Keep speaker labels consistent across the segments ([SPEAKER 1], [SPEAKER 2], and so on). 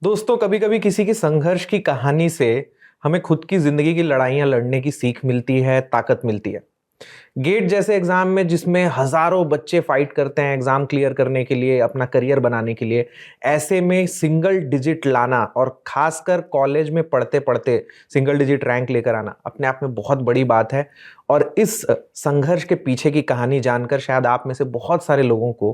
[SPEAKER 1] दोस्तों, कभी कभी किसी की संघर्ष की कहानी से हमें खुद की जिंदगी की लड़ाइयां लड़ने की सीख मिलती है, ताकत मिलती है। गेट जैसे एग्जाम में जिसमें हजारों बच्चे फाइट करते हैं एग्जाम क्लियर करने के लिए, अपना करियर बनाने के लिए, ऐसे में सिंगल डिजिट लाना और खासकर कॉलेज में पढ़ते पढ़ते सिंगल डिजिट रैंक लेकर आना अपने आप में बहुत बड़ी बात है। और इस संघर्ष के पीछे की कहानी जानकर शायद आप में से बहुत सारे लोगों को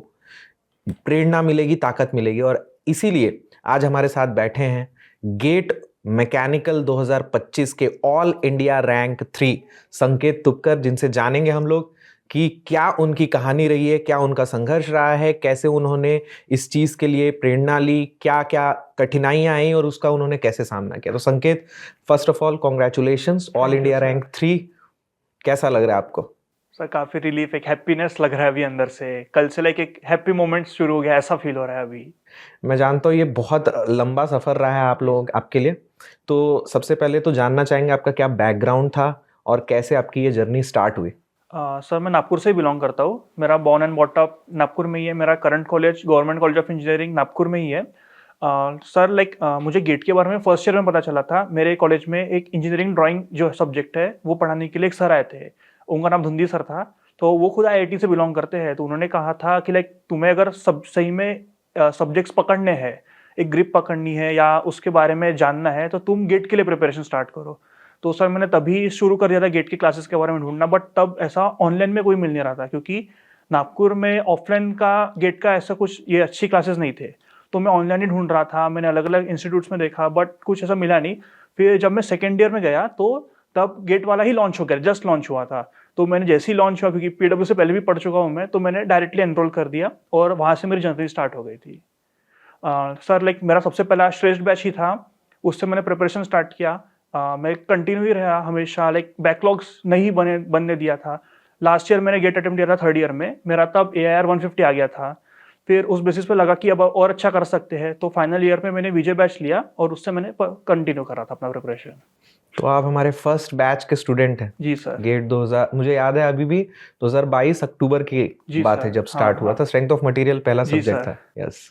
[SPEAKER 1] प्रेरणा मिलेगी, ताकत मिलेगी। और इसीलिए आज हमारे साथ बैठे हैं गेट मैकेनिकल 2025 के ऑल इंडिया रैंक 3 संकेत तुपकर, जिनसे जानेंगे हम लोग कि क्या उनकी कहानी रही है, क्या उनका संघर्ष रहा है, कैसे उन्होंने इस चीज के लिए प्रेरणा ली, क्या क्या कठिनाइयां आई और उसका उन्होंने कैसे सामना किया। तो संकेत, first of all congratulations, all
[SPEAKER 2] thank you
[SPEAKER 1] India
[SPEAKER 2] sir.
[SPEAKER 1] Rank 3। कैसा लग रहा है आपको?
[SPEAKER 2] सर काफी रिलीफ, एक हैप्पीनेस लग रहा है अभी अंदर से। कल से लाइक एक हैप्पी मोमेंट शुरू हो गया, ऐसा फील हो रहा है अभी।
[SPEAKER 1] मैं जानता हूँ ये बहुत लंबा सफर रहा है आप लोग आपके लिए। तो सबसे पहले तो जानना चाहेंगे आपका क्या बैकग्राउंड था और कैसे आपकी ये जर्नी स्टार्ट हुई।
[SPEAKER 2] सर मैं नागपुर से ही बिलोंग करता हूँ। मेरा born and bought up Nagpur में ही है। मेरा current college government college of engineering Nagpur में ही है। सर लाइक मुझे गेट के बारे में फर्स्ट ईयर में पता चला था। मेरे कॉलेज में एक इंजीनियरिंग ड्राइंग जो सब्जेक्ट है वो पढ़ाने के लिए एक सर आए थे। उनका नाम धुंधी सर था। तो वो खुद आईआईटी से बिलोंग करते हैं। तो उन्होंने कहा था कि लाइक तुम्हें अगर सब सही में सब्जेक्ट्स पकड़ने हैं, एक ग्रिप पकड़नी है या उसके बारे में जानना है, तो तुम गेट के लिए प्रिपरेशन स्टार्ट करो। तो सर मैंने तभी शुरू कर दिया था गेट की क्लासेस के बारे में ढूंढना। बट तब ऐसा ऑनलाइन में कोई मिल नहीं रहा था, क्योंकि नागपुर में ऑफलाइन का गेट का ऐसा कुछ ये अच्छी क्लासेस नहीं थे। तो मैं ऑनलाइन ही ढूंढ रहा था। मैंने अलग अलग इंस्टीट्यूट्स में देखा, बट कुछ ऐसा मिला नहीं। फिर जब मैं सेकेंड ईयर में गया तो तब गेट वाला ही लॉन्च हो गया, जस्ट लॉन्च हुआ था। तो मैंने जैसे ही लॉन्च हुआ, क्योंकि पीडब्ल्यू से पहले भी पढ़ चुका हूँ मैं, तो मैंने डायरेक्टली एनरोल कर दिया और वहाँ से मेरी जर्नी स्टार्ट हो गई थी। सर लाइक मेरा सबसे पहला श्रेष्ठ बैच ही था। उससे मैंने प्रिपरेशन स्टार्ट किया। मैं कंटिन्यू ही रहा हमेशा। लाइक बैकलॉग्स नहीं बनने दिया था। लास्ट ईयर मैंने गेट अटेम्प्ट दिया था थर्ड ईयर में। मेरा तब AIR 150 आ गया था। फिर उस बेसिस पे लगा कि अब और अच्छा कर सकते हैं, तो फाइनल ईयर में मैंने विजय बैच लिया और उससे मैंने कंटिन्यू करा था अपना प्रिपरेशन।
[SPEAKER 1] तो आप हमारे फर्स्ट बैच के स्टूडेंट हैं।
[SPEAKER 2] जी सर।
[SPEAKER 1] गेट 2000 मुझे याद है अभी भी, 2022 अक्टूबर की
[SPEAKER 2] जी
[SPEAKER 1] बात है
[SPEAKER 2] सर।
[SPEAKER 1] जब
[SPEAKER 2] हाँ
[SPEAKER 1] स्टार्ट हुआ
[SPEAKER 2] हाँ।
[SPEAKER 1] था। स्ट्रेंथ ऑफ मटेरियल पहला
[SPEAKER 2] जी
[SPEAKER 1] सब्जेक्ट
[SPEAKER 2] सर।
[SPEAKER 1] था। यस।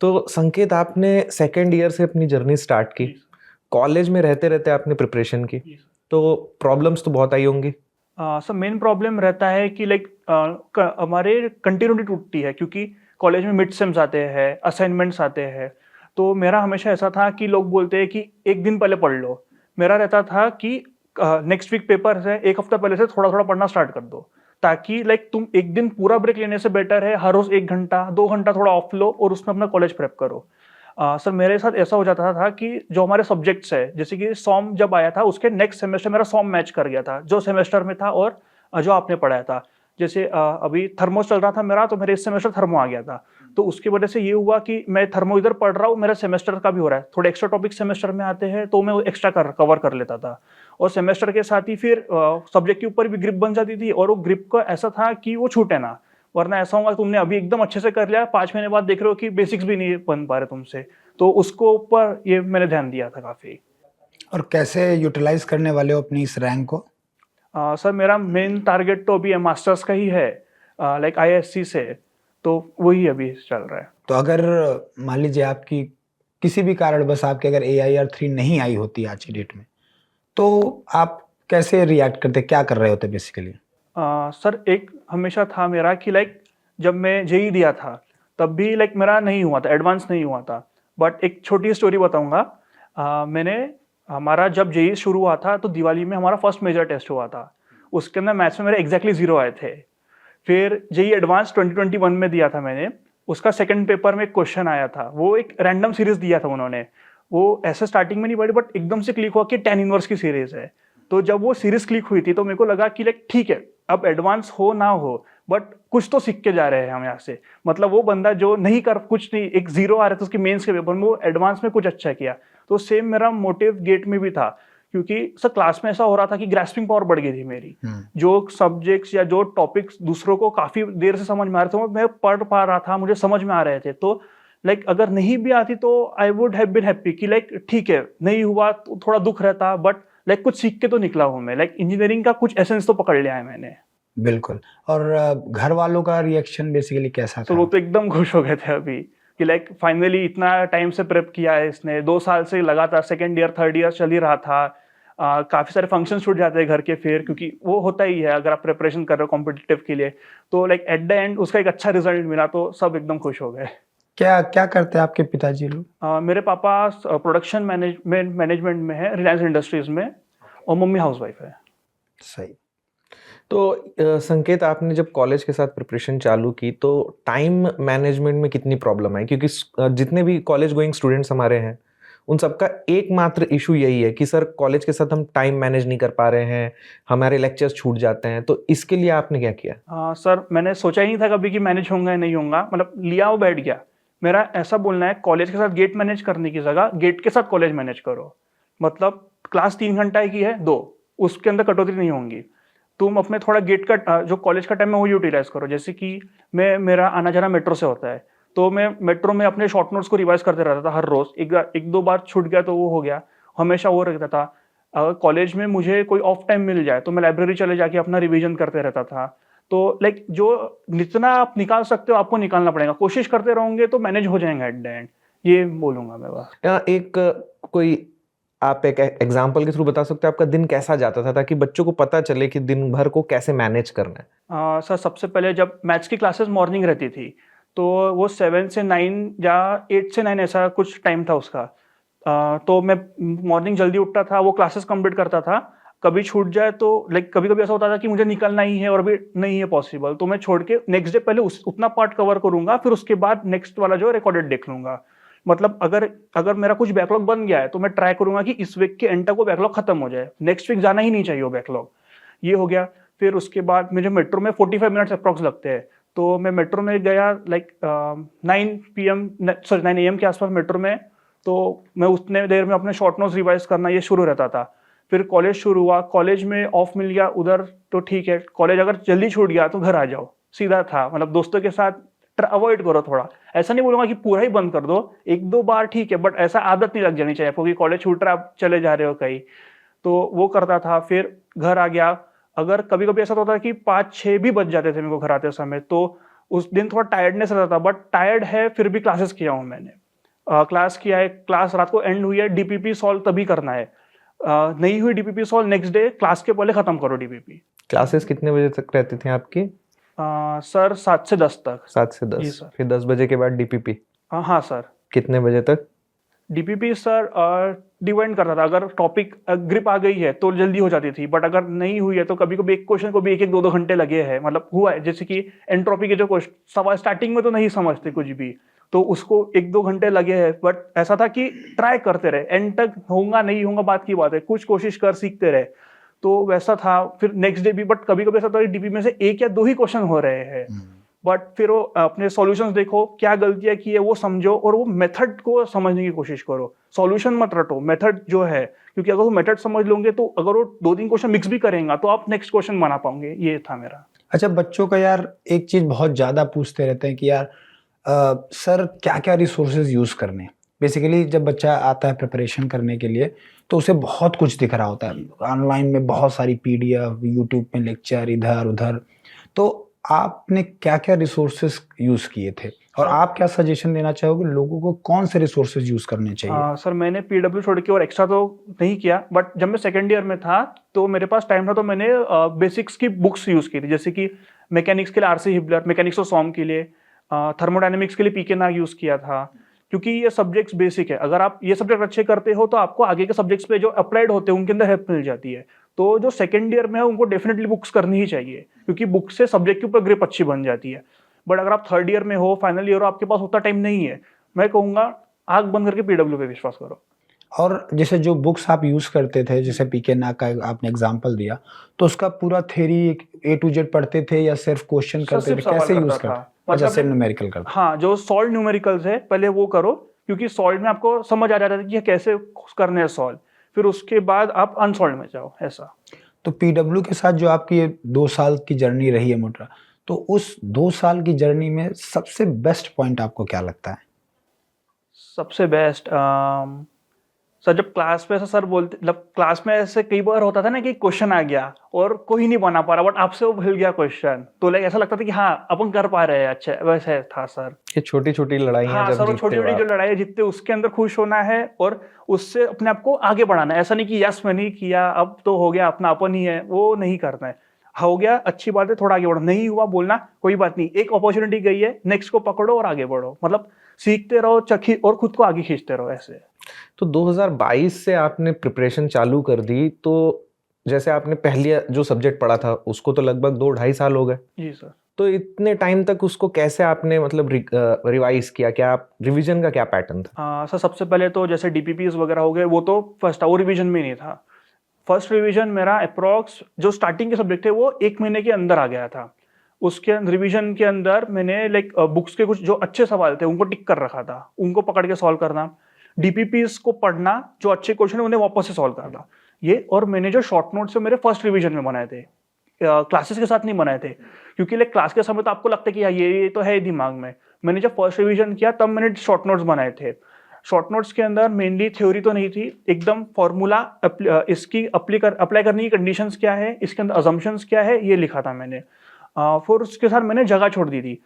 [SPEAKER 1] तो संकेत, आपने सेकेंड ईयर से अपनी जर्नी स्टार्ट की,
[SPEAKER 2] जी सर।
[SPEAKER 1] कॉलेज में रहते रहते आपने प्रिपरेशन की,
[SPEAKER 2] जी सर।
[SPEAKER 1] तो प्रॉब्लम्स तो बहुत आई होंगी।
[SPEAKER 2] सर मेन प्रॉब्लम रहता है कि लाइक हमारे कंटिन्यूटी टूटती है, क्योंकि कॉलेज में मिड सेम्स आते हैं, असाइनमेंट्स आते हैं। तो मेरा हमेशा ऐसा था कि लोग बोलते हैं कि एक दिन पहले पढ़ लो। मेरा रहता था कि नेक्स्ट वीक पेपर है, एक हफ्ता पहले से थोड़ा थोड़ा पढ़ना स्टार्ट कर दो, ताकि लाइक तुम एक दिन पूरा ब्रेक लेने से बेटर है हर रोज 1 घंटा 2 घंटा थोड़ा ऑफ लो और उसमें अपना कॉलेज प्रेप करो। सर मेरे साथ ऐसा हो जाता था कि जो हमारे सब्जेक्ट्स है, जैसे कि सॉम जब आया था उसके नेक्स्ट सेमेस्टर मेरा सॉम मैच कर गया था जो सेमेस्टर में था और जो आपने पढ़ाया था। जैसे अभी थर्मो चल रहा था मेरा, तो मेरे इस सेमेस्टर थर्मो आ गया था। तो उसकी वजह से ये हुआ कि मैं थर्मो इधर पढ़ रहा हूँ, मेरा सेमेस्टर का भी हो रहा है। थोड़े एक्स्ट्रा टॉपिक सेमेस्टर में आते हैं तो मैं एक्स्ट्रा कवर कर लेता था। और सेमेस्टर के साथ ही फिर सब्जेक्ट के ऊपर भी ग्रिप बन जाती थी, और वो ग्रिप का ऐसा था कि वो छूटे ना। वरना ऐसा होगा तुमने अभी एकदम अच्छे से कर लिया, 5 महीने बाद देख रहे हो कि बेसिक्स भी नहीं बन पा रहे तुमसे। तो उसको ऊपर ये मैंने ध्यान दिया था काफी।
[SPEAKER 3] और कैसे यूटिलाइज करने वाले हो अपनी इस रैंक को?
[SPEAKER 2] सर मेरा मेन टारगेट तो अभी मास्टर्स का ही है, लाइक IISc से। तो वही अभी चल रहा है।
[SPEAKER 3] तो अगर मान लीजिए आपकी किसी भी कारण बस आपके अगर AIR 3 नहीं आई होती आज की डेट में, तो आप कैसे रिएक्ट करते, क्या कर रहे होते बेसिकली?
[SPEAKER 2] सर एक हमेशा था मेरा कि लाइक जब मैं जेई दिया था तब भी लाइक मेरा नहीं हुआ था, एडवांस नहीं हुआ था। बट एक छोटी स्टोरी बताऊंगा। मैंने हमारा जब जेई शुरू हुआ था तो दिवाली में हमारा फर्स्ट मेजर टेस्ट हुआ था। उसके अंदर मैथ्स में मेरे एग्जैक्टली 0 आए थे। फिर जेई एडवांस 2021 में दिया था मैंने। उसका सेकंड पेपर में एक क्वेश्चन आया था, वो एक रैंडम सीरीज दिया था उन्होंने। वो ऐसे स्टार्टिंग में नहीं पढ़ी, बट एकदम से क्लिक हुआ कि tan इनवर्स की सीरीज है। तो जब वो सीरीज क्लिक हुई थी तो मेरे को लगा कि लाइक ठीक है, अब एडवांस हो ना हो बट कुछ तो सीख के जा रहे हैं हम यहाँ से। मतलब वो बंदा जो नहीं कर कुछ नहीं, एक 0 आ रहा था उसके मेंस के पेपर में, वो एडवांस में कुछ अच्छा किया। तो सेम मेरा मोटिव गेट में भी था, क्योंकि सर क्लास में ऐसा हो रहा था कि ग्रास्पिंग पावर बढ़ गई थी मेरी। जो सब्जेक्ट्स या जो टॉपिक्स दूसरों को काफी देर से समझ में आ रहे थे, मैं पढ़ पा रहा था, मुझे समझ में आ रहे थे। तो लाइक अगर नहीं भी आती तो I would have been happy कि लाइक ठीक है नहीं हुआ तो थोड़ा दुख रहता, बट लाइक कुछ सीख के तो निकला हूं मैं। लाइक इंजीनियरिंग का कुछ एसेंस तो पकड़ लिया है मैंने।
[SPEAKER 3] बिल्कुल। और घर वालों का रिएक्शन बेसिकली कैसा
[SPEAKER 2] तो
[SPEAKER 3] था?
[SPEAKER 2] वो तो एकदम खुश हो गए थे अभी। कि लाइक फाइनली इतना टाइम से प्रेप किया है इसने, 2 साल से लगातार सेकंड ईयर थर्ड ईयर चल ही रहा था। काफ़ी सारे फंक्शन छूट जाते हैं घर के फिर, क्योंकि वो होता ही है अगर आप प्रिपरेशन कर रहे हो कॉम्पिटिटिव के लिए। तो लाइक एट द एंड उसका एक अच्छा रिजल्ट मिला तो सब एकदम खुश हो गए।
[SPEAKER 3] क्या क्या करते हैं आपके पिताजी लोग?
[SPEAKER 2] मेरे पापा प्रोडक्शन मैनेजमेंट में है रिलायंस इंडस्ट्रीज में, और मम्मी हाउसवाइफ है।
[SPEAKER 3] सही।
[SPEAKER 1] तो संकेत, आपने जब कॉलेज के साथ प्रिपरेशन चालू की तो टाइम मैनेजमेंट में कितनी प्रॉब्लम आई? क्योंकि जितने भी कॉलेज गोइंग स्टूडेंट्स हमारे हैं उन सबका एकमात्र इशू यही है कि सर कॉलेज के साथ हम टाइम मैनेज नहीं कर पा रहे हैं, हमारे लेक्चर्स छूट जाते हैं। तो इसके लिए आपने क्या किया?
[SPEAKER 2] सर मैंने सोचा ही नहीं था कभी कि मैनेज होगा या नहीं होगा, मतलब लिया वो बैठ गया। मेरा ऐसा बोलना है, कॉलेज के साथ गेट मैनेज करने की जगह गेट के साथ कॉलेज मैनेज करो। मतलब क्लास 3 घंटा की है 2, उसके अंदर कटौती नहीं होंगी। तुम अपने थोड़ा गेट का जो कॉलेज का टाइम है वो यूटिलाइज करो। जैसे कि मेरा आना जाना मेट्रो से होता है, तो मैं मेट्रो में अपने शॉर्ट नोट्स को रिवाइज करते रहता था हर रोज। एक दो बार छूट गया तो वो हो गया, हमेशा वो रहता था। अगर कॉलेज में मुझे कोई ऑफ टाइम मिल जाए तो मैं लाइब्रेरी चले जाके अपना रिवीजन करते रहता था। तो लाइक जो जितना आप निकाल सकते हो आपको निकालना पड़ेगा, कोशिश करते रहोगे तो मैनेज हो जाएगा एट द एंड, ये बोलूंगा मैं बस।
[SPEAKER 1] कोई आप एक एग्जांपल के थ्रू बता सकते हो आपका दिन कैसा जाता था, ताकि बच्चों को पता चले कि दिन भर को कैसे मैनेज करना है?
[SPEAKER 2] सर सबसे पहले जब मैथ्स की क्लासेस मॉर्निंग रहती थी तो वो 7 से 9 या 8 से 9 ऐसा कुछ टाइम था उसका। तो मैं मॉर्निंग जल्दी उठता था, वो क्लासेस कंप्लीट करता था। कभी छूट जाए तो लाइक कभी कभी ऐसा होता था कि मुझे निकलना ही है और अभी नहीं है पॉसिबल, तो मैं छोड़ के नेक्स्ट डे पहले उतना पार्ट कवर करूंगा, फिर उसके बाद नेक्स्ट वाला जो रिकॉर्डेड देख लूंगा। मतलब अगर मेरा कुछ बैकलॉग बन गया है तो मैं ट्राई करूंगा कि इस वीक के एंड तक वो बैकलॉग खत्म हो जाए, नेक्स्ट वीक जाना ही नहीं चाहिए वो बैकलॉग। ये हो गया। फिर उसके बाद मुझे मेट्रो में 45 मिनट्स अप्रॉक्स लगते हैं, तो मैं मेट्रो में गया लाइक 9 AM के आसपास मेट्रो में। तो मैं उतने देर में अपने शॉर्ट नोट्स रिवाइज करना ये शुरू रहता था। फिर कॉलेज शुरू हुआ, कॉलेज में ऑफ मिल गया उधर तो ठीक है, कॉलेज अगर जल्दी छूट गया तो घर आ जाओ, सीधा था। मतलब दोस्तों के साथ अवॉइड करो थोड़ा, ऐसा नहीं बोलूंगा कि पूरा ही बंद कर दो, 1-2 बार ठीक है, बट ऐसा आदत नहीं लग जानी चाहिए आपको कि कॉलेज छूट रहा है आप चले जा रहे हो कहीं। तो वो करता था, फिर घर आ गया। अगर कभी कभी ऐसा होता था कि 5-6 भी बज जाते थे मेरे को घर आते समय, तो उस दिन थोड़ा टायर्डनेस रहता था, बट टायर्ड है फिर भी क्लासेस किया हूँ मैंने। क्लास किया है, क्लास रात को एंड हुई है, डीपीपी सॉल्व तभी करना है। नहीं हुई DPP solve, next day class के पहले खत्म करो डीपीपी।
[SPEAKER 1] क्लासेस कितने बजे तक रहती थी आपकी?
[SPEAKER 2] सर 7 से 10 तक।
[SPEAKER 1] 7 से
[SPEAKER 2] जी
[SPEAKER 1] 10,
[SPEAKER 2] सर।
[SPEAKER 1] फिर 10 बजे के बाद डीपीपी
[SPEAKER 2] हाँ सर।
[SPEAKER 1] कितने बजे तक?
[SPEAKER 2] डीपीपी सर डिपेंड करता था, अगर टॉपिक ग्रिप आ गई है तो जल्दी हो जाती थी, बट अगर नहीं हुई है तो कभी कभी एक क्वेश्चन को भी 1-2 घंटे लगे हैं। मतलब हुआ है जैसे कि एंट्रोपी के जो क्वेश्चन सवाल स्टार्टिंग में तो नहीं समझते कुछ भी, तो उसको 1-2 घंटे लगे हैं, बट ऐसा था कि ट्राई करते रहे, एंड तक होगा नहीं होगा बात की बात है, कुछ कोशिश कर सीखते रहे। तो वैसा था। फिर नेक्स्ट डे भी, बट कभी कभी ऐसा था कि डीपी में से 1 या 2 ही क्वेश्चन हो रहे हैं, बट फिर वो अपने सॉल्यूशंस देखो, क्या गलतियां की है वो समझो और वो मेथड को समझने की कोशिश करो। सॉल्यूशन मत रटो, मेथड जो है, क्योंकि अगर वो मेथड समझ लोगे तो अगर वो 2-3 क्वेश्चन मिक्स भी करेंगे तो आप नेक्स्ट क्वेश्चन बना पाओगे। ये था मेरा।
[SPEAKER 3] अच्छा, बच्चों का यार एक चीज बहुत ज्यादा पूछते रहते हैं कि यार सर क्या क्या रिसोर्सेज यूज करने। बेसिकली जब बच्चा आता है प्रिपरेशन करने के लिए तो उसे बहुत कुछ दिख रहा होता है ऑनलाइन में, बहुत सारी पीडीएफ, यूट्यूब में लेक्चर इधर उधर। तो आपने क्या क्या रिसोर्सेज यूज किए थे और आप क्या सजेशन देना चाहोगे लोगों को, कौन से रिसोर्सेज यूज करने चाहिए?
[SPEAKER 2] सर मैंने पीडब्ल्यू छोड़ के और एक्स्ट्रा तो नहीं किया, बट जब मैं सेकेंड ईयर में था तो मेरे पास टाइम था तो मैंने बेसिक्स की बुक्स यूज की थी। जैसे कि मैकेनिक्स के लिए आरसी हिबलर, मैकेनिक्स और सॉम के लिए, थर्मोडायनेमिक्स के लिए पीके नाग यूज किया था, क्योंकि ये सब्जेक्ट्स बेसिक है। अगर आप ये सब्जेक्ट अच्छे करते हो तो आपको आगे के सब्जेक्ट्स पे जो अप्लाइड होते हैं उनके अंदर हेल्प मिल जाती है। तो जो सेकेंड ईयर में है उनको डेफिनेटली बुक्स करनी ही चाहिए, क्योंकि बुक से सब्जेक्ट के ऊपर ग्रिप अच्छी बन जाती है। बट अगर आप थर्ड ईयर में हो, फाइनल ईयर हो, आपके पास उतना टाइम नहीं है, मैं कहूँगा आंख बंद करके पीडब्ल्यू पे विश्वास करो।
[SPEAKER 3] और जैसे जो बुक्स आप यूज करते थे, जैसे पीके नाग का आपने एग्जांपल दिया, तो उसका पूरा थ्योरी A to Z पढ़ते थे या सिर्फ क्वेश्चन करते थे,
[SPEAKER 2] सिर्फ सवाल
[SPEAKER 3] कैसे यूज
[SPEAKER 2] करता था।
[SPEAKER 3] करते? अच्छा,
[SPEAKER 2] मतलब
[SPEAKER 3] सिर्फ न्यूमेरिकल करते।
[SPEAKER 2] हाँ, जो सॉल्व न्यूमेरिकल्स है पहले वो करो, क्योंकि सॉल्व में आपको समझ आ जाता है कि कैसे करने हैं सॉल्व, फिर उसके बाद आप अनसॉल्व में जाओ ऐसा।
[SPEAKER 3] तो पीडब्ल्यू के साथ जो आपकी ये 2 साल की जर्नी रही है मोटा, तो उस 2 साल की जर्नी में सबसे बेस्ट पॉइंट आपको क्या लगता है?
[SPEAKER 2] सबसे बेस्ट सर जब क्लास में ऐसा सर बोलते, मतलब क्लास में ऐसे कई बार होता था ना कि क्वेश्चन आ गया और कोई नहीं बना पा रहा, बट आपसे वो भूल गया क्वेश्चन, तो लाइक ऐसा लगता था कि हाँ अपन कर पा रहे हैं, अच्छा वैसे था सर।
[SPEAKER 1] ये छोटी छोटी लड़ाइयाँ
[SPEAKER 2] हाँ
[SPEAKER 1] जब
[SPEAKER 2] सर, वो
[SPEAKER 1] जीतते
[SPEAKER 2] छोटी
[SPEAKER 1] हो
[SPEAKER 2] छोटी जो
[SPEAKER 1] आप।
[SPEAKER 2] लड़ाई जीतते उसके अंदर खुश होना है और उससे अपने आप को आगे बढ़ाना है। ऐसा नहीं कि यस मैंने किया अब तो हो गया, अपना अपन ही है, वो नहीं करना है। हो गया अच्छी बात है, थोड़ा आगे बढ़ो, नहीं हुआ बोलना कोई बात नहीं, एक अपॉर्चुनिटी गई है, नेक्स्ट को पकड़ो और आगे बढ़ो, मतलब सीखते रहो चखी और खुद को आगे खींचते रहो ऐसे।
[SPEAKER 1] तो 2022 से आपने प्रिपरेशन चालू कर दी, तो जैसे आपने पहले जो सब्जेक्ट पढ़ा था उसको तो लगभग 2-2.5 साल हो गए,
[SPEAKER 2] जी सर।
[SPEAKER 1] तो इतने टाइम तक उसको कैसे आपने मतलब रिवाइज किया, क्या आप रिवीजन का क्या पैटर्न था?
[SPEAKER 2] सर सबसे पहले तो जैसे डीपीपीज वगैरह हो गए, वो तो फर्स्ट था, वो रिवीजन में नहीं था। फर्स्ट रिवीजन मेरा अप्रॉक्स जो स्टार्टिंग के सब्जेक्ट थे वो 1 महीने के अंदर आ गया था। उसके रिवीजन के अंदर मैंने लाइक बुक्स के कुछ जो अच्छे सवाल थे उनको टिक कर रखा था, उनको पकड़ के सॉल्व करना, डीपीपीज को पढ़ना, जो अच्छे क्वेश्चन है उन्हें वापस से सॉल्व करना, ये। और मैंने जो शॉर्ट नोट्स मेरे फर्स्ट रिवीजन में बनाए थे, क्लासेस के साथ नहीं बनाए थे, क्योंकि लाइक क्लास के समय तो आपको लगता है कि यार ये तो है दिमाग में। मैंने जब फर्स्ट रिवीजन किया तब मैंने शॉर्ट नोट्स बनाए थे। शॉर्ट नोट्स के अंदर मेनली थ्योरी तो नहीं थी, एकदम फॉर्मूला, इसकी अप्लाई करने की कंडीशंस क्या है, इसके अंदर अजम्पशंस क्या है, ये लिखा था मैंने। फिर उसके साथ मैंने जगह छोड़ दी थी।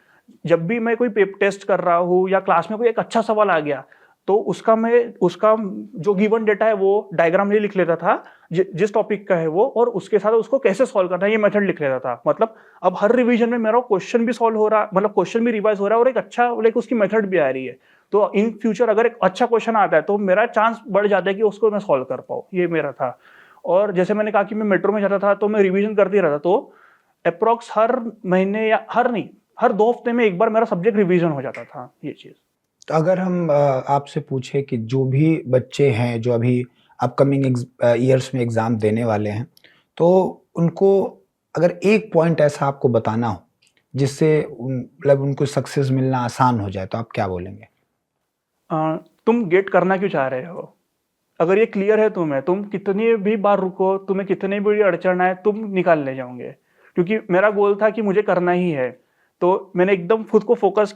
[SPEAKER 2] जब भी मैं कोई टेस्ट कर रहा हूँ या क्लास में कोई एक अच्छा सवाल आ गया तो उसका जो गिवन डेटा है वो डायग्राम लिख लेता था, जिस टॉपिक का है वो, और उसके साथ उसको कैसे सॉल्व करना है ये मेथड लिख लेता था। मतलब अब हर रिवीजन में मेरा क्वेश्चन भी सॉल्व हो रहा, मतलब क्वेश्चन भी रिवाइज हो रहा है और एक अच्छा लाइक उसकी मेथड भी आ रही है। तो इन फ्यूचर अगर एक अच्छा क्वेश्चन आता है तो मेरा चांस बढ़ जाता है कि उसको मैं सॉल्व कर पाऊँ, ये मेरा था। और जैसे मैंने कहा कि मैं मेट्रो में जाता था तो मैं रिवीजन करते रहता, तो अप्रॉक्स हर महीने या हर 2 हफ्ते में एक बार मेरा सब्जेक्ट रिवीजन हो जाता था, ये चीज़।
[SPEAKER 3] तो अगर हम आपसे पूछे कि जो भी बच्चे हैं जो अभी अपकमिंग ईयर्स में एग्ज़ाम देने वाले हैं, तो उनको अगर एक पॉइंट ऐसा आपको बताना हो जिससे मतलब उनको सक्सेस मिलना आसान हो जाए, तो आप क्या बोलेंगे?
[SPEAKER 2] तुम गेट करना क्यों चाह रहे हो? अगर ये क्लियर है तुम्हें, तुम कितनी भी बार रुको, तुम्हें कितनी बड़ी अड़चन आए, तुम निकाल ले जाओगे। क्योंकि मेरा गोल था कि मुझे करना ही है, तो मैंने एकदम खुद को फोकस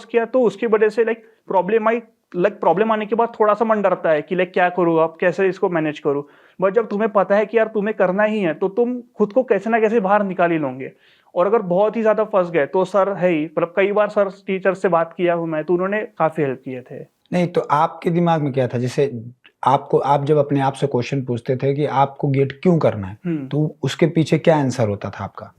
[SPEAKER 2] किया तो उसकी वजह से प्रॉब्लम आने के बाद थोड़ा सा मन डरता है कि क्या करूँ अब, कैसे इसको मैनेज करूँ। बट जब तुम्हें पता है कि यार तुम्हें करना ही है तो तुम खुद को कैसे ना कैसे बाहर निकाल ही लोगे। और अगर बहुत ही ज्यादा फंस गए तो सर है ही, मतलब कई बार सर टीचर से बात किया हूँ मैं, तो उन्होंने काफी हेल्प किए थे।
[SPEAKER 3] नहीं, तो आपके दिमाग में क्या था? जैसे आप जब अपने आप से क्वेश्चन पूछते थे कि आपको गेट क्यों करना है, तो उसके पीछे क्या आंसर होता था आपका?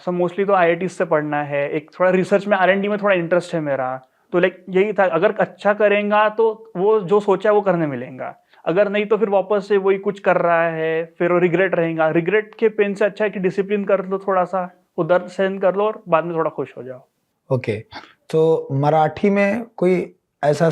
[SPEAKER 2] सर मोस्टली तो IIT से पढ़ना है, एक थोड़ा रिसर्च में R&D में थोड़ा इंटरेस्ट है मेरा, तो यही था, अगर अच्छा करेगा तो वो जो सोचा है वो करने मिलेगा, अगर नहीं तो फिर वापस से वही कुछ कर रहा है, फिर वो रिग्रेट रहेगा। रिग्रेट के पेन से अच्छा है कि डिसिप्लिन कर लो, थोड़ा सा वो दर्द सहन कर लो और बाद में थोड़ा खुश हो जाओ।
[SPEAKER 3] ओके, तो मराठी में कोई ऐसा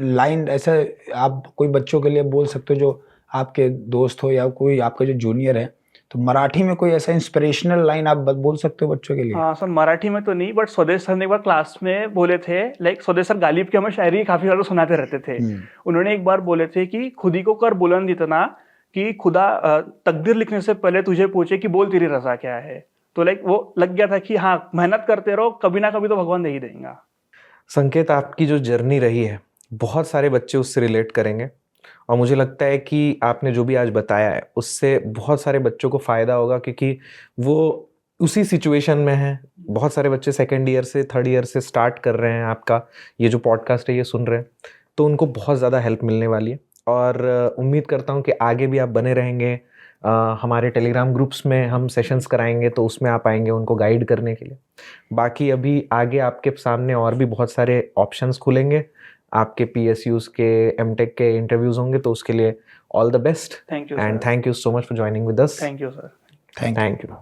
[SPEAKER 3] लाइन ऐसा आप कोई बच्चों के लिए बोल सकते हो जो आपके दोस्त हो या कोई आपका जो जूनियर है, तो मराठी में कोई ऐसा इंस्पिरेशनल लाइन आप बोल सकते हो बच्चों के लिए?
[SPEAKER 2] हाँ सर, मराठी में तो नहीं, बट स्वदेश सर ने एक बार क्लास में बोले थे, स्वदेश सर गालिब की हमें शायरी काफी ज्यादा सुनाते रहते थे। उन्होंने एक बार बोले थे कि खुदी को कर बुलंद इतना कि खुदा तकदीर लिखने से पहले तुझे पूछे कि बोल तेरी रजा क्या है। तो वो लग गया था कि हाँ, मेहनत करते रहो, कभी ना कभी तो भगवान दे ही देगा।
[SPEAKER 1] संकेत, आपकी जो जर्नी रही है बहुत सारे बच्चे उससे रिलेट करेंगे, और मुझे लगता है कि आपने जो भी आज बताया है उससे बहुत सारे बच्चों को फ़ायदा होगा, क्योंकि वो उसी सिचुएशन में हैं। बहुत सारे बच्चे 2nd ईयर से 3rd ईयर से स्टार्ट कर रहे हैं, आपका ये जो पॉडकास्ट है ये सुन रहे हैं, तो उनको बहुत ज़्यादा हेल्प मिलने वाली है। और उम्मीद करता हूँ कि आगे भी आप बने रहेंगे। हमारे टेलीग्राम ग्रुप्स में हम सेशंस कराएंगे तो उसमें आप आएंगे उनको गाइड करने के लिए। बाकी अभी आगे आपके सामने और भी बहुत सारे ऑप्शंस खुलेंगे, आपके PSUs के MTech के इंटरव्यूज होंगे, तो उसके लिए all the best
[SPEAKER 2] thank you
[SPEAKER 1] and thank you so much for joining with us.
[SPEAKER 2] Thank you sir.
[SPEAKER 3] Thank you.